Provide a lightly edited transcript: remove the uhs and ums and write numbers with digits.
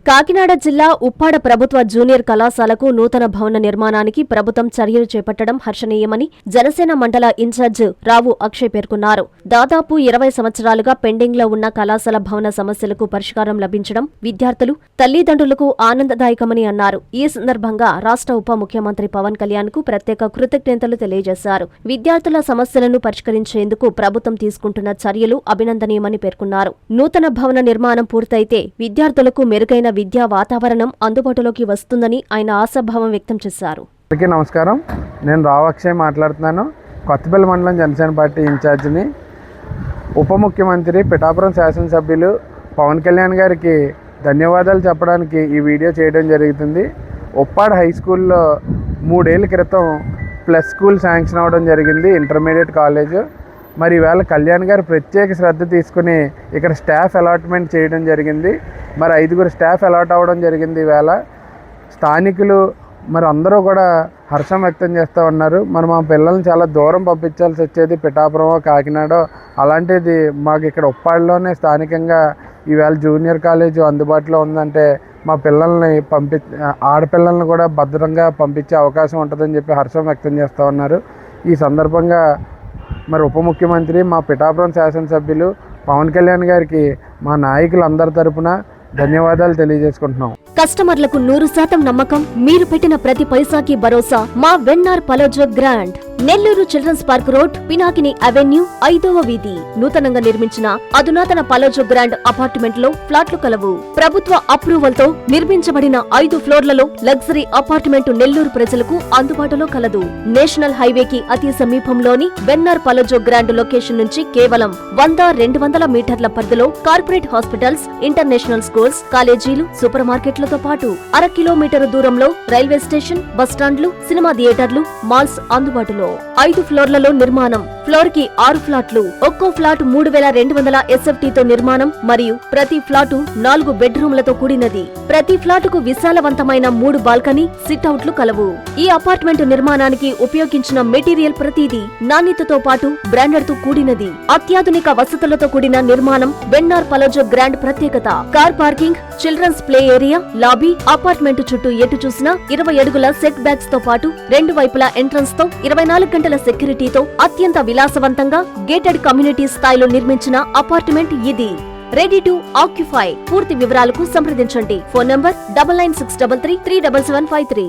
కాకినాడ జిల్లా ఉప్పాడ ప్రభుత్వ జూనియర్ కళాశాలకు నూతన భవన నిర్మాణానికి ప్రభుత్వం చర్యలు చేపట్టడం హర్షణీయమని జనసేన మండల ఇన్ఛార్జ్ రావు అక్షయ్ పేర్కొన్నారు. దాదాపు 20 సంవత్సరాలుగా పెండింగ్ లో ఉన్న కళాశాల భవన సమస్యలకు పరిష్కారం లభించడం విద్యార్థులు, తల్లిదండ్రులకు ఆనందదాయకమని అన్నారు. ఈ సందర్భంగా రాష్ట్ర ఉప ముఖ్యమంత్రి పవన్ కళ్యాణ్ కు ప్రత్యేక కృతజ్ఞతలు తెలియజేశారు. విద్యార్థుల సమస్యలను పరిష్కరించేందుకు ప్రభుత్వం తీసుకుంటున్న చర్యలు అభినందనీయమని పేర్కొన్నారు. నూతన భవన నిర్మాణం పూర్తయితే విద్యార్థులకు మెరుగైన విద్యా వాతావరణం అందుబాటులోకి వస్తుందని ఆయన ఆశాభావం వ్యక్తం చేశారు. నమస్కారం, నేను రావు అక్షయ్ మాట్లాడుతున్నాను. కొత్తపల్లి మండలం జనసేన పార్టీ ఇన్ఛార్జిని. ఉప ముఖ్యమంత్రి పిఠాపురం శాసనసభ్యులు పవన్ కళ్యాణ్ గారికి ధన్యవాదాలు చెప్పడానికి ఈ వీడియో చేయడం జరుగుతుంది. ఉప్పాడ హై స్కూల్లో 3 ఏళ్ల క్రితం ప్లస్ స్కూల్ శాంక్షన్ అవ్వడం జరిగింది, ఇంటర్మీడియట్ కాలేజ్. మరి ఈవేళ కళ్యాణ్ గారు ప్రత్యేక శ్రద్ధ తీసుకుని ఇక్కడ స్టాఫ్ అలాట్మెంట్ చేయడం జరిగింది. మరి 5 స్టాఫ్ అలాట్ అవ్వడం జరిగింది. ఈవేళ స్థానికులు మరి అందరూ కూడా హర్షం వ్యక్తం చేస్తూ ఉన్నారు. మరి మా పిల్లల్ని చాలా దూరం పంపించాల్సి వచ్చేది, పిఠాపురమో కాకినాడో. అలాంటిది మాకు ఇక్కడ ఉప్పాడలోనే స్థానికంగా ఈవేళ జూనియర్ కాలేజ్ అందుబాటులో ఉందంటే మా పిల్లల్ని ఆడపిల్లల్ని కూడా భద్రంగా పంపించే అవకాశం ఉంటుందని చెప్పి హర్షం వ్యక్తం చేస్తూ ఉన్నారు. ఈ సందర్భంగా మరి ఉప ముఖ్యమంత్రి మా పిఠాపురం శాసనసభ్యులు పవన్ కళ్యాణ్ గారికి మా నాయకులందరి తరపున ధన్యవాదాలు తెలియజేసుకుంటున్నాం. కస్టమర్లకు 100% నమ్మకం, మీరు పెట్టిన ప్రతి పైసాకి భరోసా. మా వెన్నార్ పలోజో grand, Nellore children's park road, Pinakini avenue, 5వ వీధి. నూతనంగా నిర్మించిన అధునాతన పలోజో గ్రాండ్ అపార్ట్మెంట్ లో ఫ్లాట్లు కలవు. ప్రభుత్వ అప్రూవల్ తో నిర్మించబడిన 5 ఫ్లోర్లలో లగ్జరీ అపార్ట్మెంట్ నెల్లూరు ప్రజలకు అందుబాటులో కలదు. నేషనల్ హైవేకి అతి సమీపంలోని వెన్నార్ పలోజో గ్రాండ్ లొకేషన్ నుంచి కేవలం 100-200 మీటర్ల పరిధిలో కార్పొరేట్ హాస్పిటల్స్, ఇంటర్నేషనల్ స్కూల్స్, కాలేజీలు, సూపర్ మార్కెట్లతో పాటు 1/2 కిలోమీటర్ దూరంలో రైల్వే స్టేషన్, బస్టాండ్లు, సినిమా థియేటర్లు, మాల్స్ అందుబాటులో. 5 ఫ్లోర్లలో నిర్మాణం. ఫ్లోర్ కి 6 ఫ్లాట్లు. ఒక్కో ఫ్లాట్ 3200 SFT తో నిర్మాణం మరియు ప్రతి ఫ్లాటు 4 బెడ్రూమ్లతో కూడినది. ప్రతి ఫ్లాటుకు విశాలవంతమైన 3 బాల్కనీ, సిట్అవుట్లు కలవు. ఈ అపార్ట్మెంట్ నిర్మాణానికి ఉపయోగించిన మెటీరియల్ ప్రతిదీ నాణ్యతతో పాటు బ్రాండెడ్ తో కూడినది. అత్యాధునిక వసతులతో కూడిన నిర్మాణం వెన్నార్ పలోజో గ్రాండ్ ప్రత్యేకత. Car parking, children's play area, lobby, apartment చుట్టూ ఎటు చూసినా 20 అడుగుల సెట్ బ్యాక్స్ తో పాటు 2 వైపులా ఎంట్రన్స్ తో 24 గంటల సెక్యూరిటీతో అత్యంత విలాసవంతంగా గేటెడ్ కమ్యూనిటీ స్థాయిలో నిర్మించిన అపార్ట్మెంట్ ఇది. Ready to occupy. పూర్తి వివరాలకు సంప్రదించండి. Phone number 9963337753.